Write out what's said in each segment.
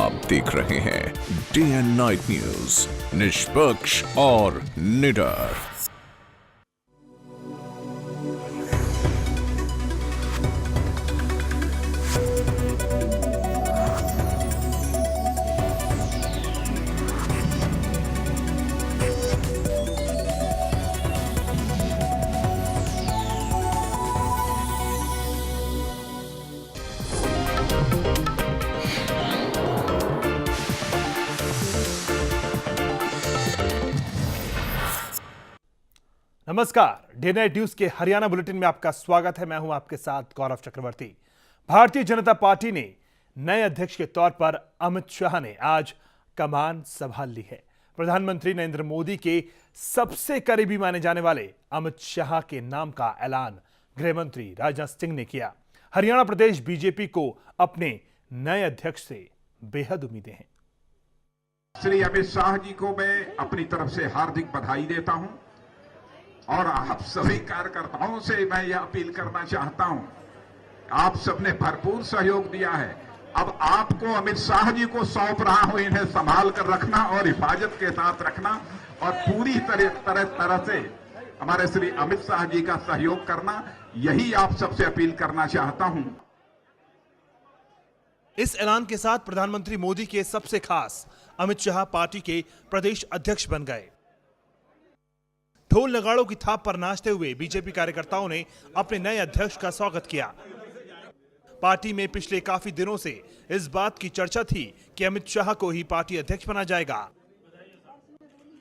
आप देख रहे हैं डे एंड नाइट न्यूज, निष्पक्ष और निडर। नमस्कार, डे नाइट न्यूज के हरियाणा बुलेटिन में आपका स्वागत है। मैं हूं आपके साथ गौरव चक्रवर्ती। भारतीय जनता पार्टी ने नए अध्यक्ष के तौर पर अमित शाह ने आज कमान संभाल ली है। प्रधानमंत्री नरेंद्र मोदी के सबसे करीबी माने जाने वाले अमित शाह के नाम का ऐलान गृह मंत्री राजनाथ सिंह ने किया। हरियाणा प्रदेश बीजेपी को अपने नए अध्यक्ष से बेहद उम्मीदें हैं। श्री अमित शाह जी को मैं अपनी तरफ से हार्दिक बधाई देता हूं और आप सभी कार्यकर्ताओं से मैं यह अपील करना चाहता हूं, आप सबने भरपूर सहयोग दिया है। अब आपको अमित शाह जी को सौंप रहा हूं, इन्हें संभाल कर रखना और हिफाजत के साथ रखना और पूरी तरह से हमारे श्री अमित शाह जी का सहयोग करना, यही आप सबसे अपील करना चाहता हूं। इस ऐलान के साथ प्रधानमंत्री मोदी के सबसे खास अमित शाह पार्टी के प्रदेश अध्यक्ष बन गए। ढोल नगाड़ों की थाप पर नाचते हुए बीजेपी कार्यकर्ताओं ने अपने नए अध्यक्ष का स्वागत किया। पार्टी में पिछले काफी दिनों से इस बात की चर्चा थी कि अमित शाह को ही पार्टी अध्यक्ष बना जाएगा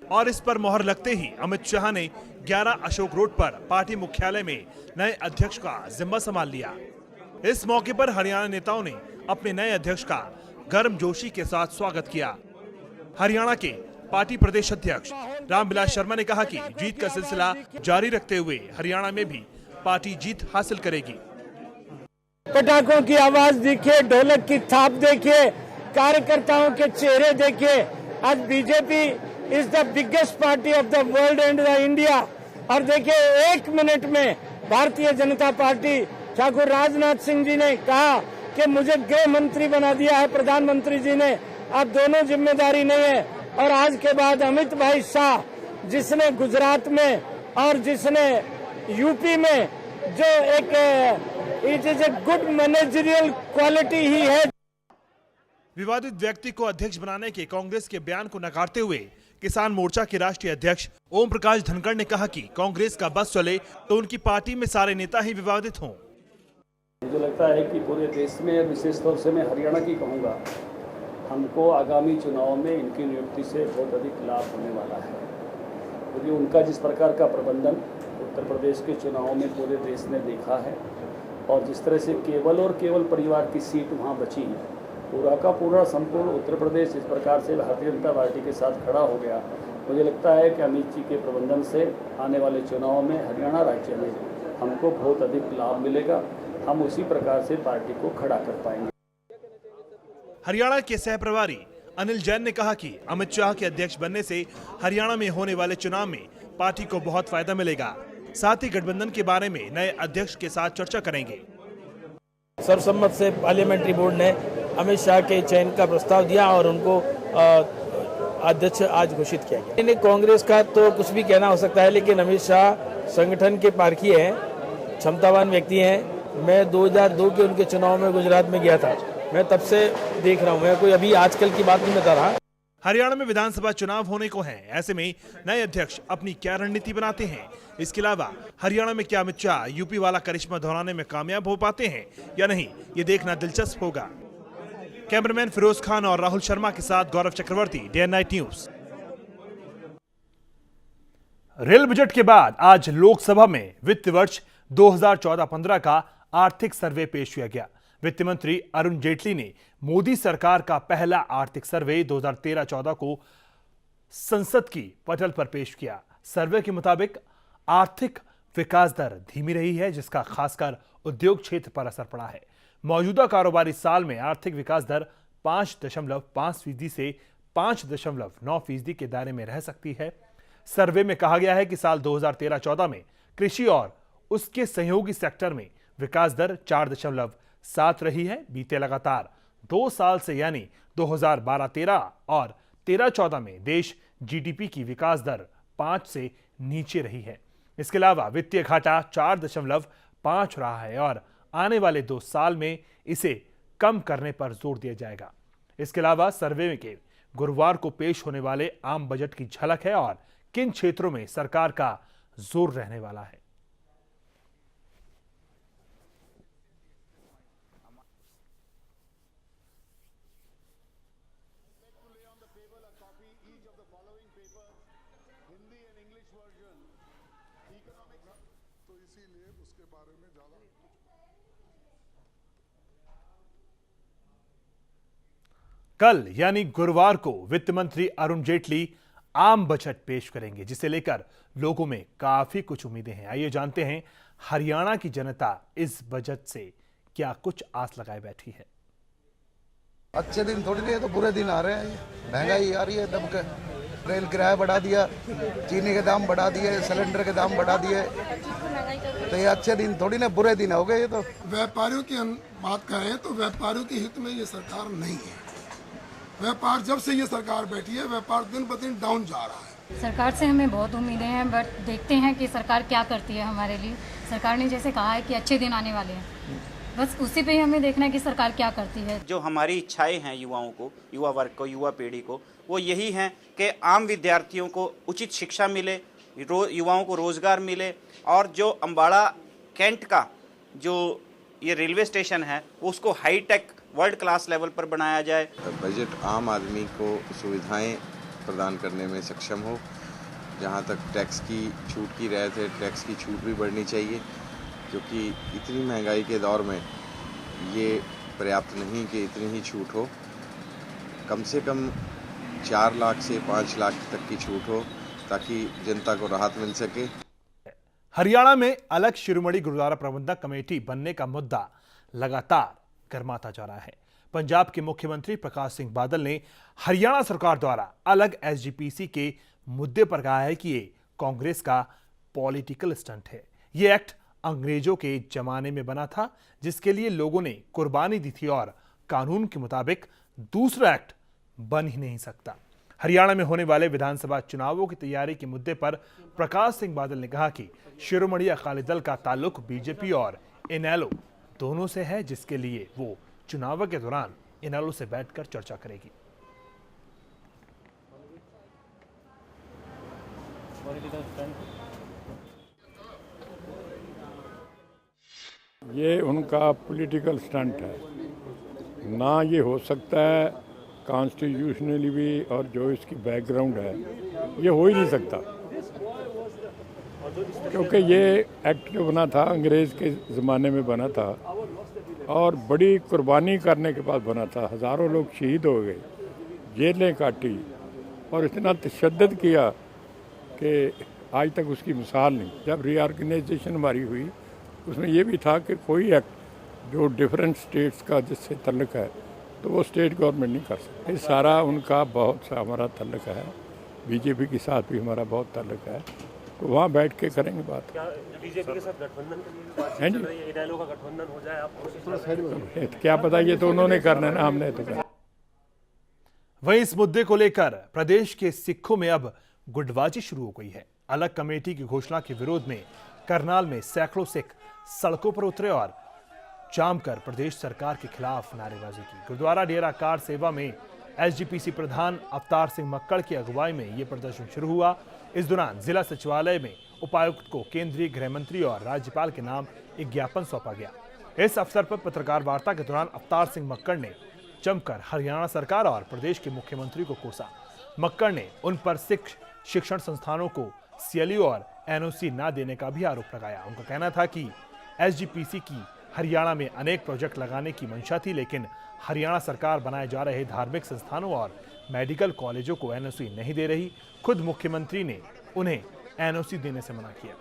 और इस पर मोहर लगते ही अमित शाह ने 11 अशोक रोड पर पार्टी मुख्यालय में नए अध्यक्ष का जिम्मा संभाल लिया। इस मौके पर हरियाणा नेताओं ने अपने नए अध्यक्ष का गर्मजोशी के साथ स्वागत किया। हरियाणा के पार्टी प्रदेश अध्यक्ष रामविलास शर्मा ने कहा कि जीत का सिलसिला जारी रखते हुए हरियाणा में भी पार्टी जीत हासिल करेगी। पटाखों की आवाज देखिए, ढोलक की थाप देखिए, कार्यकर्ताओं के चेहरे देखिए। आज BJP is the biggest party of the world and the India. और देखिए 1 मिनट में भारतीय जनता पार्टी, ठाकुर राजनाथ सिंह जी ने कहा कि मुझे गृह मंत्री बना दिया है प्रधानमंत्री जी ने, अब दोनों जिम्मेदारी नहीं है। और आज के बाद अमित भाई शाह, जिसने गुजरात में और जिसने यूपी में जो एक it is a good managerial quality ही है। विवादित व्यक्ति को अध्यक्ष बनाने के कांग्रेस के बयान को नकारते हुए किसान मोर्चा के राष्ट्रीय अध्यक्ष ओम प्रकाश धनखड़ ने कहा कि कांग्रेस का बस चले तो उनकी पार्टी में सारे नेता ही विवादित हों। मुझे लगता है कि पूरे देश में, विशेष तौर से मैं हरियाणा की कहूँगा, हमको आगामी चुनाव में इनकी नियुक्ति से बहुत अधिक लाभ होने वाला है, क्योंकि उनका जिस प्रकार का प्रबंधन उत्तर प्रदेश के चुनाव में पूरे देश ने देखा है और जिस तरह से केवल और केवल परिवार की सीट वहाँ बची है, पूरा का पूरा संपूर्ण उत्तर प्रदेश इस प्रकार से भारतीय जनता पार्टी के साथ खड़ा हो गया। मुझे लगता है कि अमित जी के प्रबंधन से आने वाले चुनाव में हरियाणा राज्य में हमको बहुत अधिक लाभ मिलेगा। हम उसी प्रकार से पार्टी को खड़ा कर पाएंगे। हरियाणा के सह प्रभारी अनिल जैन ने कहा कि अमित शाह के अध्यक्ष बनने से हरियाणा में होने वाले चुनाव में पार्टी को बहुत फायदा मिलेगा। साथ ही गठबंधन के बारे में नए अध्यक्ष के साथ चर्चा करेंगे। सर्वसम्मत से पार्लियामेंट्री बोर्ड ने अमित शाह के चयन का प्रस्ताव दिया और उनको अध्यक्ष आज घोषित किया गया। कांग्रेस का तो कुछ भी कहना हो सकता है, लेकिन अमित शाह संगठन के पारखी हैं, क्षमतावान व्यक्ति हैं। मैं 2002 के उनके चुनाव में गुजरात में गया था, मैं तब से देख रहा हूं, मैं कोई अभी आजकल की बात नहीं बता रहा। हरियाणा में विधानसभा चुनाव होने को हैं, ऐसे में नए अध्यक्ष अपनी क्या रणनीति बनाते हैं। इसके अलावा हरियाणा में क्या अमित शाह यूपी वाला करिश्मा दोहराने में कामयाब हो पाते हैं या नहीं, ये देखना दिलचस्प होगा। कैमरामैन फिरोज खान और राहुल शर्मा के साथ Gaurav Chakraborty, day and night news. Rail budget के बाद आज लोकसभा में वित्त वर्ष 2014-15 का आर्थिक सर्वे पेश किया गया। वित्त मंत्री अरुण जेटली ने मोदी सरकार का पहला आर्थिक सर्वे 2013-14 को संसद की पटल पर पेश किया। सर्वे के मुताबिक आर्थिक विकास दर धीमी रही है, जिसका खासकर उद्योग क्षेत्र पर असर पड़ा है। मौजूदा कारोबारी साल में आर्थिक विकास दर 5.5% से 5.9% के दायरे में रह सकती है। सर्वे में कहा गया है कि साल 2013-14 में कृषि और उसके सहयोगी सेक्टर में विकास दर 4.7 रही है। बीते लगातार 2 साल से यानी 2012-13 और 13-14 में देश जीडीपी की विकास दर 5 से नीचे रही है। इसके अलावा वित्तीय घाटा 4.5 रहा है और आने वाले 2 साल में इसे कम करने पर जोर दिया जाएगा। इसके अलावा सर्वे के गुरुवार को पेश होने वाले आम बजट की झलक है और किन क्षेत्रों में सरकार का जोर रहने वाला है। कल यानी गुरुवार को वित्त मंत्री अरुण जेटली आम बजट पेश करेंगे, जिसे लेकर लोगों में काफी कुछ उम्मीदें हैं। आइए जानते हैं हरियाणा की जनता इस बजट से क्या कुछ आस लगाए बैठी है। अच्छे दिन थोड़ी नहीं है तो बुरे दिन आ रहे हैं। महंगाई आ रही है दबकर, रेल किराया बढ़ा दिया, चीनी के दाम बढ़ा दिए, सिलेंडर के दाम बढ़ा दिए, तो ये अच्छे दिन थोड़ी ना बुरे दिन हो गए। ये तो व्यापारियों की बात करें तो व्यापारियों के हित में ये सरकार नहीं है। व्यापार जब से ये सरकार बैठी है, व्यापार दिन ब दिन डाउन जा रहा है। सरकार से हमें बहुत उम्मीदें हैं, बट देखते हैं कि सरकार क्या करती है हमारे लिए। सरकार ने जैसे कहा है कि अच्छे दिन आने वाले हैं, बस उसी पे ही हमें देखना है कि सरकार क्या करती है। जो हमारी इच्छाएं हैं युवाओं को, युवा वर्ग को, युवा पीढ़ी को, वो यही हैं कि आम विद्यार्थियों को उचित शिक्षा मिले, युवाओं को रोजगार मिले और जो अम्बाड़ा कैंट का जो ये रेलवे स्टेशन है उसको हाईटेक वर्ल्ड क्लास लेवल पर बनाया जाए। बजट आम आदमी को सुविधाएं प्रदान करने में सक्षम हो। जहां तक टैक्स की छूट की रहे थे, टैक्स की छूट भी बढ़नी चाहिए, क्योंकि इतनी महंगाई के दौर में ये पर्याप्त नहीं कि इतनी ही छूट हो। कम से कम 4 लाख से 5 लाख तक की छूट हो ताकि जनता को राहत मिल सके। हरियाणा में अलग शिरोमणि गुरुद्वारा प्रबंधक कमेटी बनने का मुद्दा लगातार गर्माता जा रहा है। पंजाब के मुख्यमंत्री प्रकाश सिंह बादल ने हरियाणा सरकार द्वारा अलग एसजीपीसी के मुद्दे पर कहा है कि ये कांग्रेस का पॉलिटिकल स्टंट है। ये एक्ट अंग्रेजों के जमाने में बना था, जिसके लिए लोगों ने कुर्बानी दी थी और कानून के मुताबिक दूसरा एक्ट बन ही नहीं सकता। हरियाणा में होने वाले विधानसभा चुनावों की तैयारी के मुद्दे पर प्रकाश सिंह बादल ने कहा कि शिरोमणि अकाली दल का ताल्लुक बीजेपी और इनेलो दोनों से है, जिसके लिए वो चुनाव के दौरान इनेलो से बैठकर चर्चा करेगी। ये उनका पॉलिटिकल स्टंट है ना। ये हो सकता है कॉन्स्टिट्यूशनली भी, और जो इसकी बैकग्राउंड है ये हो ही नहीं सकता, क्योंकि ये एक्ट जो बना था अंग्रेज़ के ज़माने में बना था और बड़ी कुर्बानी करने के बाद बना था। हज़ारों लोग शहीद हो गए, जेलें काटी और इतना तशद्दुद किया कि आज तक उसकी मिसाल नहीं। जब रीऑर्गेनाइजेशन हमारी हुई उसमें ये भी था कि कोई एक्ट जो डिफरेंट स्टेट्स का जिससे तल्लुक़ है तो वो स्टेट गवर्नमेंट नहीं कर सकती। ये सारा उनका बहुत सा हमारा तल्लुक़ है, बीजेपी के साथ भी हमारा बहुत तल्लुक़ है, तो वहाँ बैठ के करेंगे बात। क्या बीजेपी के साथ गठबंधन है जी? इनेलो का गठबंधन हो जाए, आप क्या पता, ये तो उन्होंने करना है ना, हमने तो करना। वहीं इस मुद्दे को लेकर प्रदेश के सिखों में अब गुटबाजी शुरू हो गई है। अलग कमेटी की घोषणा के विरोध में करनाल में सैकड़ों सिख सड़कों पर उतरे और जाम कर प्रदेश सरकार के खिलाफ नारेबाजी की। गुरुद्वारा डेरा कार सेवा में एसजीपीसी प्रधान अवतार सिंह मक्कड़ की अगुवाई में यह प्रदर्शन शुरू हुआ। इस दौरान जिला सचिवालय में उपायुक्त को केंद्रीय गृह मंत्री और राज्यपाल के नाम एक ज्ञापन सौंपा गया। इस अवसर पर पत्रकार वार्ता के दौरान अवतार सिंह मक्कड़ ने जमकर हरियाणा सरकार और प्रदेश के मुख्यमंत्री को कोसा। मक्कड़ ने उन पर सिख शिक्षण संस्थानों को सीएलयू और एनओसी न देने का भी आरोप लगाया। उनका कहना था कि एसजीपीसी की हरियाणा में अनेक प्रोजेक्ट लगाने की मंशा थी, लेकिन हरियाणा सरकार बनाए जा रहे धार्मिक संस्थानों और मेडिकल कॉलेजों को एनओसी नहीं दे रही। खुद मुख्यमंत्री ने उन्हें एनओसी देने से मना किया।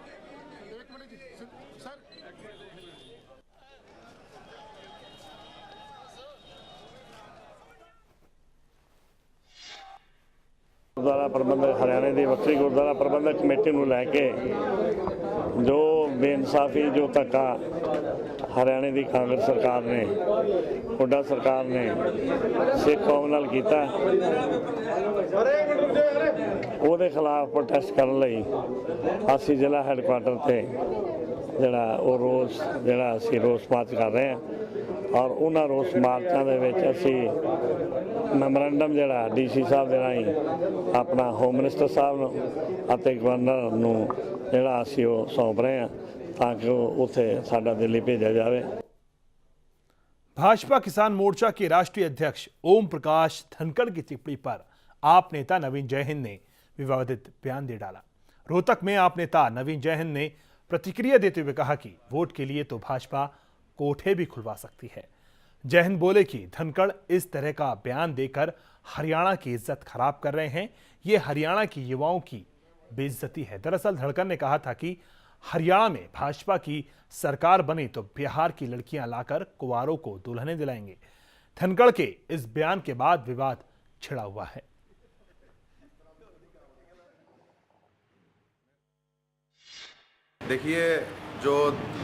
गुरुद्वारा प्रबंधक हरियाणा की वक्री गुरुद्वारा प्रबंधक कमेटी ਨੂੰ ਲੈ ਕੇ जो बेइंसाफी जो धक्का हरियाणे की कांग्रेस सरकार ने हुड्डा सरकार ने सिख कौम नाल कीता ਉਹਦੇ खिलाफ प्रोटेस्ट करने लई ਅਸੀਂ ਜ਼ਿਲ੍ਹਾ हैडकुआटर ਤੇ ਜਿਹੜਾ ਉਹ ਰੋਸ ਜਿਹੜਾ ਅਸੀਂ ਰੋਸ ਮਾਰਚ ਕਰ ਰਹੇ ਹਾਂ ਔਰ ਉਹਨਾਂ ਰੋਸ ਮਾਰਚਾਂ ਦੇ ਵਿੱਚ ਅਸੀਂ ਮੈਮੋਰੈਂਡਮ ਜਿਹੜਾ ਡੀਸੀ ਸਾਹਿਬ ਦੇ ਰਾਹੀਂ ਆਪਣਾ ਹੋਮ ਮਿਨਿਸਟਰ ਸਾਹਿਬ ਨੂੰ ਅਤੇ ਗਵਰਨਰ ਨੂੰ ਜਿਹੜਾ ਅਸੀਂ ਉਹ ਸੌਂਪ ਰਹੇ ਹਾਂ ਤਾਂ ਕਿ ਉਹ ਉੱਥੇ ਸਾਡਾ ਦਿੱਲੀ ਭੇਜਿਆ ਜਾਵੇ। भाजपा किसान मोर्चा के राष्ट्रीय अध्यक्ष ओम प्रकाश धनखड़ की टिप्पणी पर आप नेता नवीन जयहिंद ने विवादित बयान दे डाला। रोहतक में आप नेता नवीन जयहिंद ने प्रतिक्रिया देते हुए कहा कि वोट के लिए तो भाजपा कोठे भी खुलवा सकती है। जयहिंद बोले कि धनखड़ इस तरह का बयान देकर हरियाणा की इज्जत खराब कर रहे हैं, ये हरियाणा की युवाओं की बेइज्जती है। दरअसल धनखड़ ने कहा था कि हरियाणा में भाजपा की सरकार बने तो बिहार की लड़कियां लाकर कुंवारों को दुल्हनें दिलाएंगे। धनखड़ के इस बयान के बाद विवाद छिड़ा हुआ है। देखिए, जो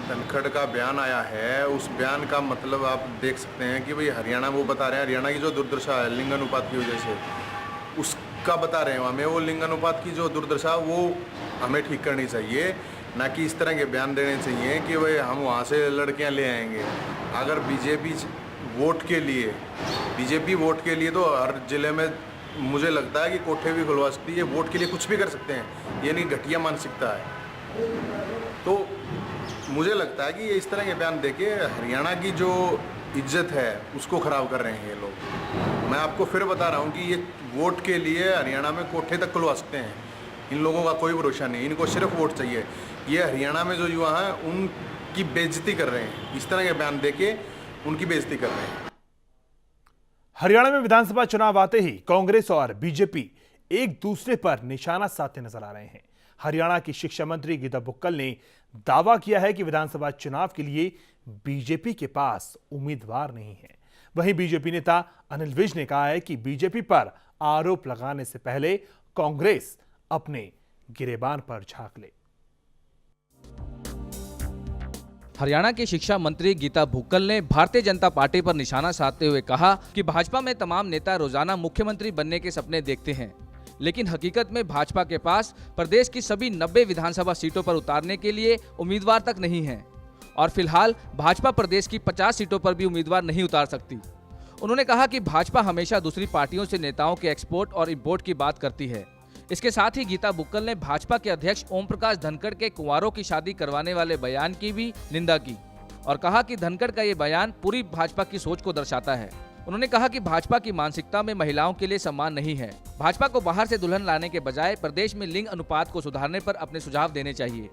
धनखड़ का बयान आया है उस बयान का मतलब आप देख सकते हैं कि भाई हरियाणा वो बता रहे हैं, हरियाणा की जो दुर्दशा है लिंग अनुपात की वजह से उसका बता रहे हैं। हमें वो लिंग अनुपात की जो दुर्दशा वो हमें ठीक करनी चाहिए, ना कि इस तरह के बयान देने चाहिए कि भाई हम वहाँ से लड़कियाँ ले आएंगे। अगर बीजेपी वोट के लिए तो हर जिले में मुझे लगता है कि कोठे भी खुलवा सकती है, वोट के लिए कुछ भी कर सकते हैं। ये नहीं घटिया मानसिकता है। तो मुझे लगता है कि ये इस तरह के बयान देके हरियाणा की जो इज्जत है उसको ख़राब कर रहे हैं ये लोग। मैं आपको फिर बता रहा हूँ कि ये वोट के लिए हरियाणा में कोठे तक खुलवा सकते हैं। इन लोगों का कोई भरोसा नहीं, इनको सिर्फ वोट चाहिए। ये हरियाणा में जो युवा हैं उनकी बेइज्जती कर रहे हैं, इस तरह के बयान देके उनकी बेइज्जती कर रहे हैं। हरियाणा में विधानसभा चुनाव आते ही कांग्रेस और बीजेपी एक दूसरे पर निशाना साधते नजर आ रहे हैं। हरियाणा की शिक्षा मंत्री गीता बुक्कल ने दावा किया है कि विधानसभा चुनाव के लिए बीजेपी के पास उम्मीदवार नहीं है। वहीं बीजेपी नेता अनिल विज ने कहा है कि बीजेपी पर आरोप लगाने से पहले कांग्रेस अपने गिरेबान पर झांक ले। हरियाणा के शिक्षा मंत्री गीता बुक्कल ने भारतीय जनता पार्टी पर निशाना साधते हुए कहा कि भाजपा में तमाम नेता रोजाना मुख्यमंत्री बनने के सपने देखते हैं, लेकिन हकीकत में भाजपा के पास प्रदेश की सभी 90 विधानसभा सीटों पर उतारने के लिए उम्मीदवार तक नहीं है और फिलहाल भाजपा प्रदेश की 50 सीटों पर भी उम्मीदवार नहीं उतार सकती। उन्होंने कहा कि भाजपा हमेशा दूसरी पार्टियों से नेताओं के एक्सपोर्ट और इंपोर्ट की बात करती है। इसके साथ ही गीता बुक्कल ने भाजपा के अध्यक्ष ओम प्रकाश धनखड़ के कुंवारों की शादी करवाने वाले बयान की भी निंदा की और कहा कि धनखड़ का ये बयान पूरी भाजपा की सोच को दर्शाता है। उन्होंने कहा कि भाजपा की मानसिकता में महिलाओं के लिए सम्मान नहीं है। भाजपा को बाहर से दुल्हन लाने के बजाय प्रदेश में लिंग अनुपात को सुधारने पर अपने सुझाव देने चाहिए।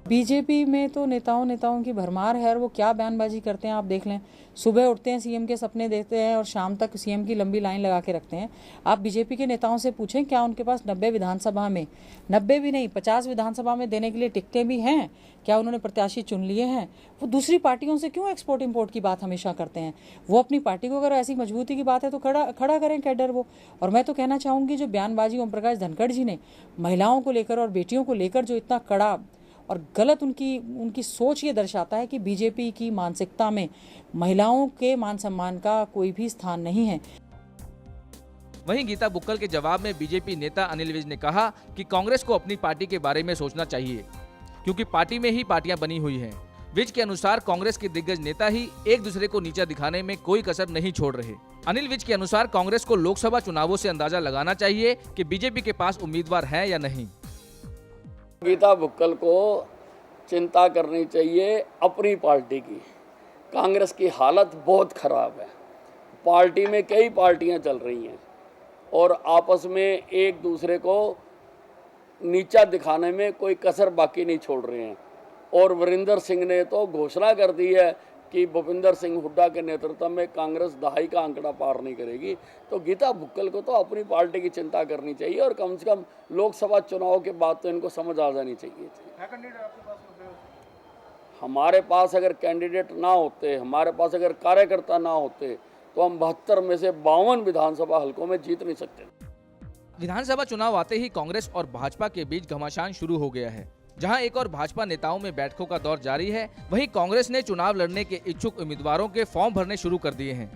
बीजेपी में तो नेताओं की भरमार है और वो क्या बयानबाजी करते हैं आप देख लें। सुबह उठते हैं सीएम के सपने देखते हैं और शाम तक सीएम की लंबी लाइन लगा के रखते हैं। आप बीजेपी के नेताओं से पूछें क्या उनके पास 90 विधानसभा में 90 भी नहीं 50 विधानसभा में देने के लिए टिकटें भी हैं? क्या उन्होंने प्रत्याशी चुन लिए हैं? वो दूसरी पार्टियों से क्यों एक्सपोर्ट इंपोर्ट की बात हमेशा करते हैं? वो अपनी पार्टी को अगर ऐसी मजबूती की बात है तो खड़ा करें कैडर वो। और मैं तो कहना चाहूँगी जो बयानबाजी ओम प्रकाश धनखड़ जी ने महिलाओं को लेकर और बेटियों को लेकर जो इतना कड़ा और गलत उनकी सोच ये दर्शाता है कि बीजेपी की मानसिकता में महिलाओं के मान सम्मान का कोई भी स्थान नहीं है। वहीं गीता बुक्कल के जवाब में बीजेपी नेता अनिल विज ने कहा कि कांग्रेस को अपनी पार्टी के बारे में सोचना चाहिए क्योंकि पार्टी में ही पार्टियां बनी हुई हैं। विज के अनुसार कांग्रेस के दिग्गज नेता ही एक दूसरे को नीचा दिखाने में कोई कसर नहीं छोड़ रहे। अनिल विज के अनुसार कांग्रेस को लोकसभा चुनावों से अंदाजा लगाना चाहिए कि बीजेपी के पास उम्मीदवार है या नहीं। गीता बुक्कल को चिंता करनी चाहिए अपनी पार्टी की। कांग्रेस की हालत बहुत ख़राब है। पार्टी में कई पार्टियां चल रही हैं और आपस में एक दूसरे को नीचा दिखाने में कोई कसर बाकी नहीं छोड़ रहे हैं। और वीरेंद्र सिंह ने तो घोषणा कर दी है कि भूपिंदर सिंह हुड्डा के नेतृत्व में कांग्रेस दहाई का आंकड़ा पार नहीं करेगी। तो गीता बुक्कल को तो अपनी पार्टी की चिंता करनी चाहिए और कम से कम लोकसभा चुनाव के बाद तो इनको समझ आ जानी चाहिए थी। हमारे पास अगर कैंडिडेट ना होते, हमारे पास अगर कार्यकर्ता ना होते तो हम 72 में से 52 विधानसभा हलकों में जीत नहीं सकते। विधानसभा चुनाव आते ही कांग्रेस और भाजपा के बीच घमासान शुरू हो गया है। जहां एक और भाजपा नेताओं में बैठकों का दौर जारी है, वहीं कांग्रेस ने चुनाव लड़ने के इच्छुक उम्मीदवारों के फॉर्म भरने शुरू कर दिए हैं।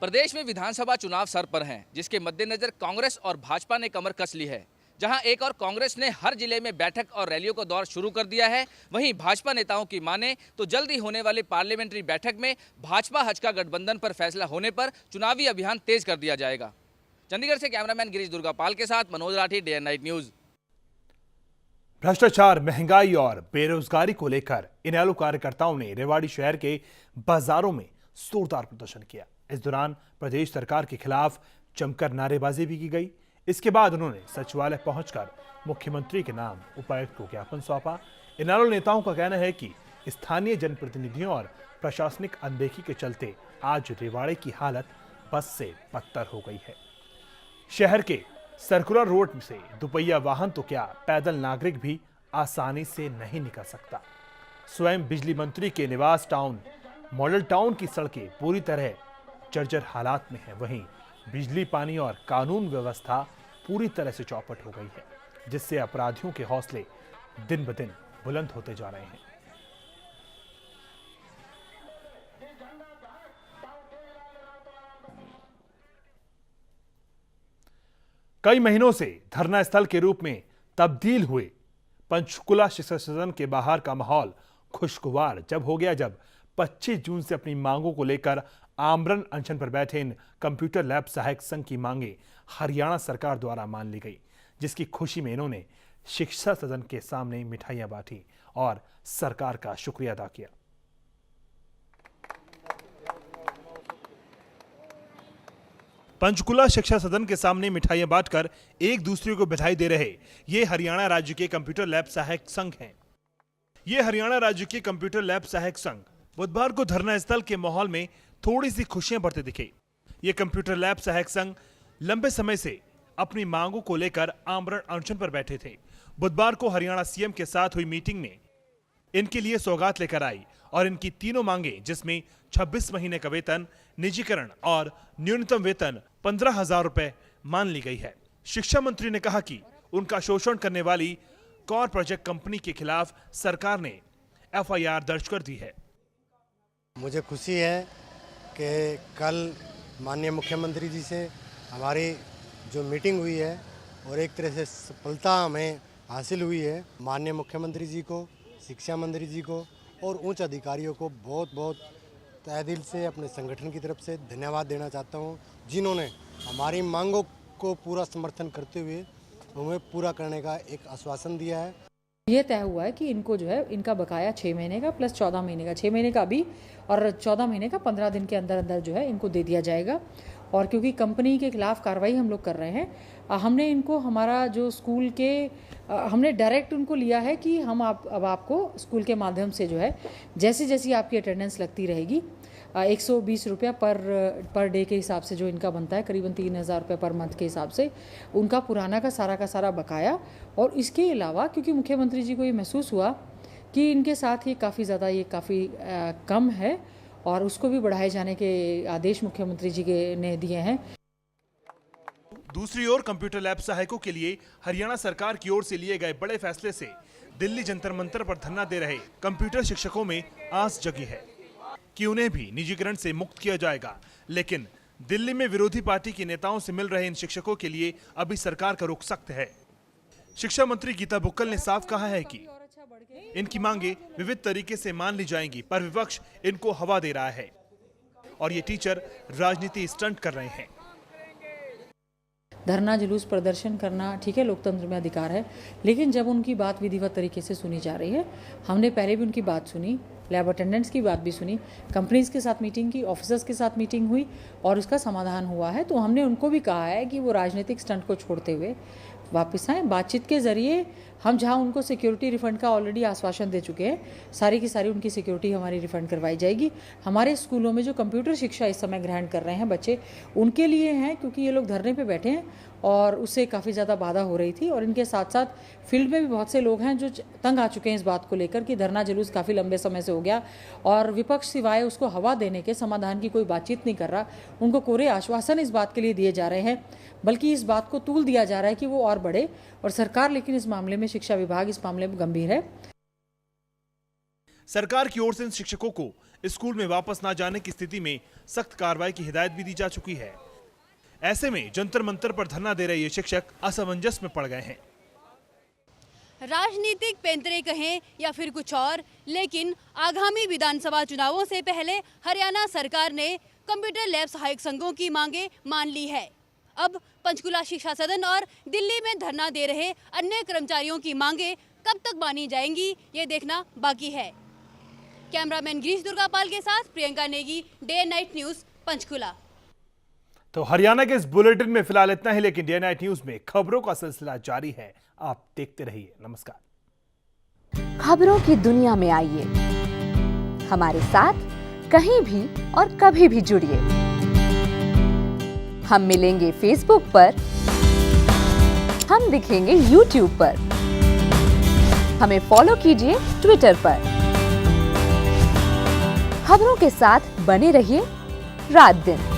प्रदेश में विधानसभा चुनाव सर पर हैं, जिसके मद्देनजर कांग्रेस और भाजपा ने कमर कस ली है। जहां एक और कांग्रेस ने हर जिले में बैठक और रैलियों का दौर शुरू कर दिया है, वहीं भाजपा नेताओं की माने तो जल्द ही होने वाली पार्लियामेंट्री बैठक में भाजपा हजका गठबंधन पर फैसला होने पर चुनावी अभियान तेज कर दिया जाएगा। चंडीगढ़ से कैमरामैन गिरीश दुर्गापाल के साथ Manoj Rathi, day and night news. भ्रष्टाचार, महंगाई और बेरोजगारी को लेकर इनेलो कार्यकर्ताओं ने रेवाड़ी शहर के बाजारों में जोरदार प्रदर्शन किया। इस दौरान प्रदेश सरकार के खिलाफ जमकर नारेबाजी भी की गई। इसके बाद उन्होंने सचिवालय पहुंचकर मुख्यमंत्री के नाम उपायुक्त को ज्ञापन सौंपा। इनेलो नेताओं का कहना है कि स्थानीय जनप्रतिनिधियों और प्रशासनिक अनदेखी के चलते आज रेवाड़ी की हालत बस से बदतर हो गई है। शहर के सर्कुलर रोड से दुपहिया वाहन तो क्या, पैदल नागरिक भी आसानी से नहीं निकल सकता। स्वयं बिजली मंत्री के निवास टाउन मॉडल टाउन की सड़कें पूरी तरह जर्जर हालात में हैं। वहीं बिजली, पानी और कानून व्यवस्था पूरी तरह से चौपट हो गई है, जिससे अपराधियों के हौसले दिन ब दिन बुलंद होते जा रहे हैं। कई महीनों से धरना स्थल के रूप में तब्दील हुए पंचकुला शिक्षक सदन के बाहर का माहौल खुशगवार जब हो गया, जब 25 जून से अपनी मांगों को लेकर आमरण अनशन पर बैठे इन कंप्यूटर लैब सहायक संघ की मांगे हरियाणा सरकार द्वारा मान ली गई, जिसकी खुशी में इन्होंने शिक्षा सदन के सामने मिठाइयां बांटी और सरकार का शुक्रिया अदा किया। पंचकुला शिक्षा सदन के सामने मिठाइयां बांटकर एक दूसरे को बधाई दे रहे ये हरियाणा राज्य के कंप्यूटर लैब सहायक संघ हैं। ये हरियाणा राज्य के कंप्यूटर लैब सहायक संघ बुधवार को धरना स्थल के माहौल में थोड़ी सी खुशियां बढ़ते दिखे। ये कंप्यूटर लैब सहायक संघ लंबे समय से अपनी मांगों को लेकर आमरण अनशन पर बैठे थे। बुधवार को हरियाणा सीएम के साथ हुई मीटिंग में इनके लिए सौगात लेकर आई और इनकी तीनों मांगे, जिसमें 26 महीने का वेतन, निजीकरण और न्यूनतम वेतन 15,000 रुपए मान ली गई है। शिक्षा मंत्री ने कहा कि उनका शोषण करने वाली कॉर प्रोजेक्ट कंपनी के खिलाफ सरकार ने एफआईआर दर्ज कर दी है। मुझे खुशी है कि कल माननीय मुख्यमंत्री जी से हमारी जो मीटिंग हुई है और एक तरह से सफलता हमें हासिल हुई है। माननीय मुख्यमंत्री जी को, शिक्षा मंत्री जी को और उच्च अधिकारियों को बहुत बहुत तहे दिल से अपने संगठन की तरफ से धन्यवाद देना चाहता हूं, जिन्होंने हमारी मांगों को पूरा समर्थन करते हुए हमें पूरा करने का एक आश्वासन दिया है। ये तय हुआ है कि इनको जो है इनका बकाया 6 महीने का प्लस 14 महीने का, 6 महीने का अभी और 14 महीने का 15 दिन के अंदर अंदर जो है इनको दे दिया जाएगा। और क्योंकि कंपनी के खिलाफ कार्रवाई हम लोग कर रहे हैं, हमने इनको हमारा जो स्कूल के हमने डायरेक्ट उनको लिया है कि हम अब आपको स्कूल के माध्यम से जो है जैसी जैसी आपकी अटेंडेंस लगती रहेगी 120 रुपया पर डे के हिसाब से जो इनका बनता है, करीबन 3,000 रुपये पर मंथ के हिसाब से उनका पुराना का सारा बकाया। और इसके अलावा क्योंकि मुख्यमंत्री जी को ये महसूस हुआ कि इनके साथ ये काफ़ी कम है और उसको भी बढ़ाए जाने के आदेश मुख्यमंत्री जी ने दिए हैं। दूसरी ओर कंप्यूटर लैब सहायकों के लिए हरियाणा सरकार की ओर से लिए गए बड़े फैसले से दिल्ली जंतर मंतर पर धरना दे रहे कंप्यूटर शिक्षकों में आस जगी है कि उन्हें भी निजीकरण से मुक्त किया जाएगा। लेकिन दिल्ली में विरोधी पार्टी के नेताओं से मिल रहे इन शिक्षकों के लिए अभी सरकार का रुख सख्त है। शिक्षा मंत्री गीता भुक्कल ने साफ कहा है कि इनकी मांगे विविध तरीके से मान ली जाएंगी, पर विपक्ष इनको हवा दे रहा है और ये टीचर राजनीति स्टंट कर रहे हैं। धरना, जुलूस, प्रदर्शन करना ठीक है, लोकतंत्र में अधिकार है, लेकिन जब उनकी बात विधिवत तरीके से सुनी जा रही है, हमने पहले भी उनकी बात सुनी, लैब अटेंडेंट्स की बात भी सुनी, कंपनीज के साथ मीटिंग की, ऑफिसर्स के साथ मीटिंग हुई और उसका समाधान हुआ है। तो हमने उनको भी कहा है कि वो राजनीतिक स्टंट को छोड़ते हुए वापस आएँ। बातचीत के जरिए हम जहां उनको सिक्योरिटी रिफंड का ऑलरेडी आश्वासन दे चुके हैं, सारी की सारी उनकी सिक्योरिटी हमारी रिफंड करवाई जाएगी। हमारे स्कूलों में जो कंप्यूटर शिक्षा इस समय ग्रहण कर रहे हैं बच्चे, उनके लिए हैं, क्योंकि ये लोग धरने पे बैठे हैं और उससे काफ़ी ज़्यादा बाधा हो रही थी। और इनके साथ साथ फील्ड में भी बहुत से लोग हैं जो तंग आ चुके हैं इस बात को लेकर कि धरना जुलूस काफ़ी लंबे समय से हो गया और विपक्ष सिवाय उसको हवा देने के, समाधान की कोई बातचीत नहीं कर रहा। उनको कोरे आश्वासन इस बात के लिए दिए जा रहे हैं। बल्कि इस बात को तूल दिया जा रहा है कि वो और बढ़े। और सरकार लेकिन इस मामले में, शिक्षा विभाग इस मामले में गंभीर है। सरकार की ओर से इन शिक्षकों को स्कूल में वापस ना जाने की स्थिति में सख्त कार्रवाई की हिदायत भी दी जा चुकी है। ऐसे में जंतर मंतर पर धरना दे रहे ये शिक्षक असमंजस में पड़ गए हैं। राजनीतिक पैंतरे कहें या फिर कुछ और, लेकिन आगामी विधानसभा चुनावों से पहले हरियाणा सरकार ने कंप्यूटर लैब सहायक संघों की मांगे मान ली है। अब पंचकुला शिक्षा सदन और दिल्ली में धरना दे रहे अन्य कर्मचारियों की मांगे कब तक मानी जाएंगी, ये देखना बाकी है। कैमरामैन गिरीश दुर्गापाल के साथ Priyanka Negi, day and night news, Panchkula. तो हरियाणा के इस बुलेटिन में फिलहाल इतना ही, लेकिन डे नाइट न्यूज में खबरों का सिलसिला जारी है। आप देखते रहिए। नमस्कार। खबरों की दुनिया में आइए, हमारे साथ कहीं भी और कभी भी जुड़िए। हम मिलेंगे फेसबुक पर, हम दिखेंगे यूट्यूब पर, हमें फॉलो कीजिए ट्विटर पर। खबरों के साथ बने रहिए रात दिन।